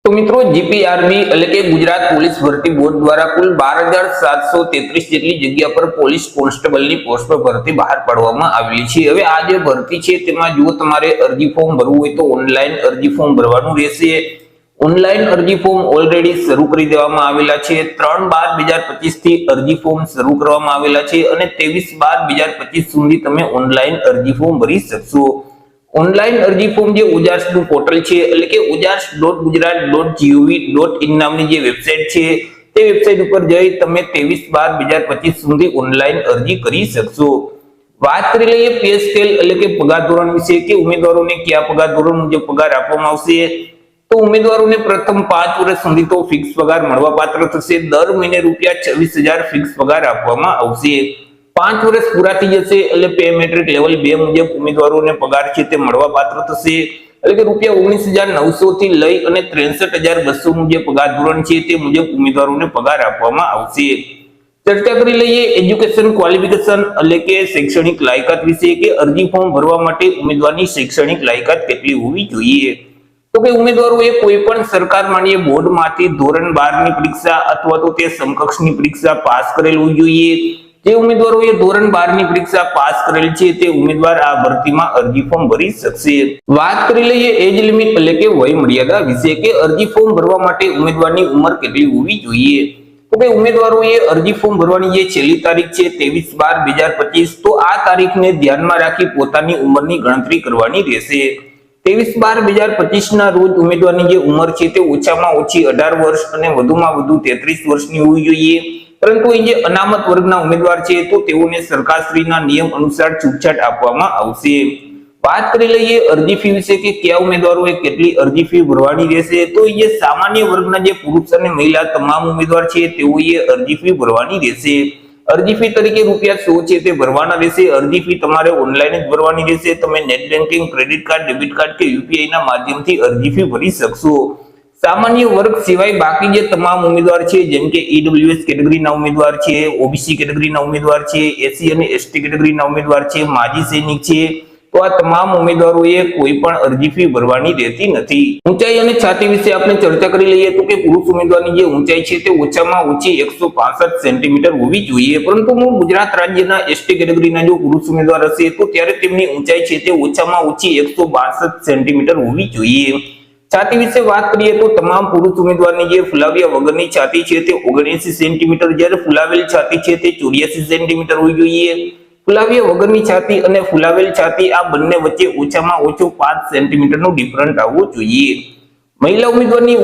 तो मित्रों जीपीआरबी એટલે કે ગુજરાત પોલીસ ભરતી બોર્ડ દ્વારા કુલ 12733 જેટલી જગ્યા પર પોલીસ કોન્સ્ટેબલની પોસ્ટ પર ભરતી બહાર પાડવામાં આવેલી છે। હવે આ જે ભરતી છે તેમાં જો તમારે અરજી ફોર્મ ભરવું હોય તો ઓનલાઈન અરજી ફોર્મ ભરવાનું રહેશે। ઓનલાઈન અરજી ફોર્મ ઓલરેડી શરૂ કરી દેવામાં આવેલા છે। 3/12/2025 થી અરજી ફોર્મ શરૂ કરવામાં આવેલા છે અને 23/12/2025 સુધી તમે ઓનલાઈન અરજી ફોર્મ ભરી શકશો। ઓનલાઈન અરજી ફોર્મ જે ઉજાસ નું પોર્ટલ છે એટલે કે ujars.gujarat.gov.in નામની જે વેબસાઈટ છે તે વેબસાઈટ ઉપર જઈ તમે 23/12/2025 સુધી ઓનલાઈન અરજી કરી શકશો। વાત કરી લઈએ પે સ્કેલ એટલે કે પગાર ધોરણ વિશે કે ઉમેદવારોને કયા પગાર ધોરણ મુજબ પગાર આપવામાં આવશે। તો ઉમેદવારોને પ્રથમ 5 વર્ષ સુધી તો ફિક્સ પગાર મળવાપાત્ર થશે। દર મહિને ₹26,000 ફિક્સ પગાર આપવામાં આવશે। 5 વર્ષ પૂરા થઈ જશે એટલે પે મેટ્રિક લેવલ 2 મુજબ ઉમેદવારોને પગાર છે તે મળવાપાત્ર થશે। એટલે કે ₹19,900 થી લઈ અને 63,200 મુજબ પગાર ધોરણ છે તે મુજબ ઉમેદવારોને પગાર આપવામાં આવશે। ચર્ચા કરી લઈએ એજ્યુકેશન ક્વોલિફિકેશન એટલે કે શૈક્ષણિક લાયકાત વિશે કે અરજી ફોર્મ ભરવા માટે ઉમેદવારની શૈક્ષણિક લાયકાત કેટલી હોવી જોઈએ। તો કે ઉમેદવારોએ કોઈ પણ સરકાર માન્ય બોર્ડમાંથી ધોરણ 12 ની પરીક્ષા અથવા તો તે સમકક્ષની પરીક્ષા પાસ કરેલ હોવી જોઈએ। જે ઉમેદવારોએ ધોરણ 12 ની પરીક્ષા પાસ કરેલ છે તે ઉમેદવાર આ ભરતીમાં અરજી ફોર્મ ભરી શકશે। વાત કરી લઈએ એજ લિમિટ એટલે કે વય મર્યાદા વિશે કે અરજી ફોર્મ ભરવા માટે ઉમેદવારની ઉંમર કેટલી હોવી જોઈએ। તો કે ઉમેદવારોએ અરજી ફોર્મ ભરવાની જે છેલ્લી તારીખ છે 23/12/2025 તો આ તારીખને ધ્યાનમાં રાખી પોતાની ઉંમરની ગણતરી કરવાની રહેશે। 23/12/2025 ના રોજ ઉમેદવારની જે ઉંમર છે તે ઓછામાં ઓછી 18 વર્ષ અને વધુમાં વધુ 33 વર્ષની હોવી જોઈએ। પરંતુ એ જે અનામત વર્ગના ઉમેદવાર છે તો તેઓને સરકારશ્રીના નિયમ અનુસાર છૂટછાટ આપવામાં આવશે। વાત કરી લઈએ અરજી ફી વિશે કે કયા ઉમેદવારોએ કેટલી અરજી ફી ભરવાની રહેશે। તો એ સામાન્ય વર્ગના જે પુરુષ અને મહિલા તમામ ઉમેદવાર છે તેઓએ અરજી ફી ભરવાની રહેશે। અરજી ફી તરીકે ₹100 છે તે ભરવાના રહેશે। અરજી ફી તમારે ઓનલાઈન જ ભરવાની રહેશે। તમે net banking, credit card, debit card કે યુપીઆઈ ના માધ્યમથી અરજી ફી ભરી શકશો। સામાન્ય વર્ગ સિવાય બાકી જે તમામ ઉમેદવાર છે જેમ કે ઈડબ્લ્યુએસ કેટેગરીના ઉમેદવાર છે, ઓબીસી કેટેગરીના ઉમેદવાર છે, એસસી અને એસટી કેટેગરીના ઉમેદવાર છે, માજી સૈનિક છે તો આ તમામ ઉમેદવારોએ કોઈ પણ અરજી ફી ભરવાની રહેતી નથી। ઊંચાઈ અને છાતી વિશે આપણે ચર્ચા કરી લઈએ તો કે પુરુષ ઉમેદવારની જે ઊંચાઈ છે તે ઓછામાં ઓછી 165 સેન્ટીમીટર હોવી જોઈએ। પરંતુ મૂળ ગુજરાત રાજ્યના એસટી કેટેગરીના જો પુરુષ ઉમેદવાર હશે તો ત્યારે તેમની ઊંચાઈ છે તે ઓછામાં ઓછી 162 સેન્ટીમીટર હોવી જોઈએ। છાતી વિશે વાત કરીએ તો તમામ પુરુષ ઉમેદવારની જે ફુલાવ્યા વગરની છાતી છે તે 79 સેન્ટીમીટર જ્યારે ફુલાવેલ છાતી છે તે 84 સેન્ટીમીટર હોવી જોઈએ। ફુલાવ્યા વગરની છાતી અને ફુલાવેલ છાતી આ બંને વચ્ચે ઓછામાં ઓછો 5 સેન્ટીમીટરનો ડિફરન્ટ આવવો જોઈએ। મહિલા ઉમેદવારની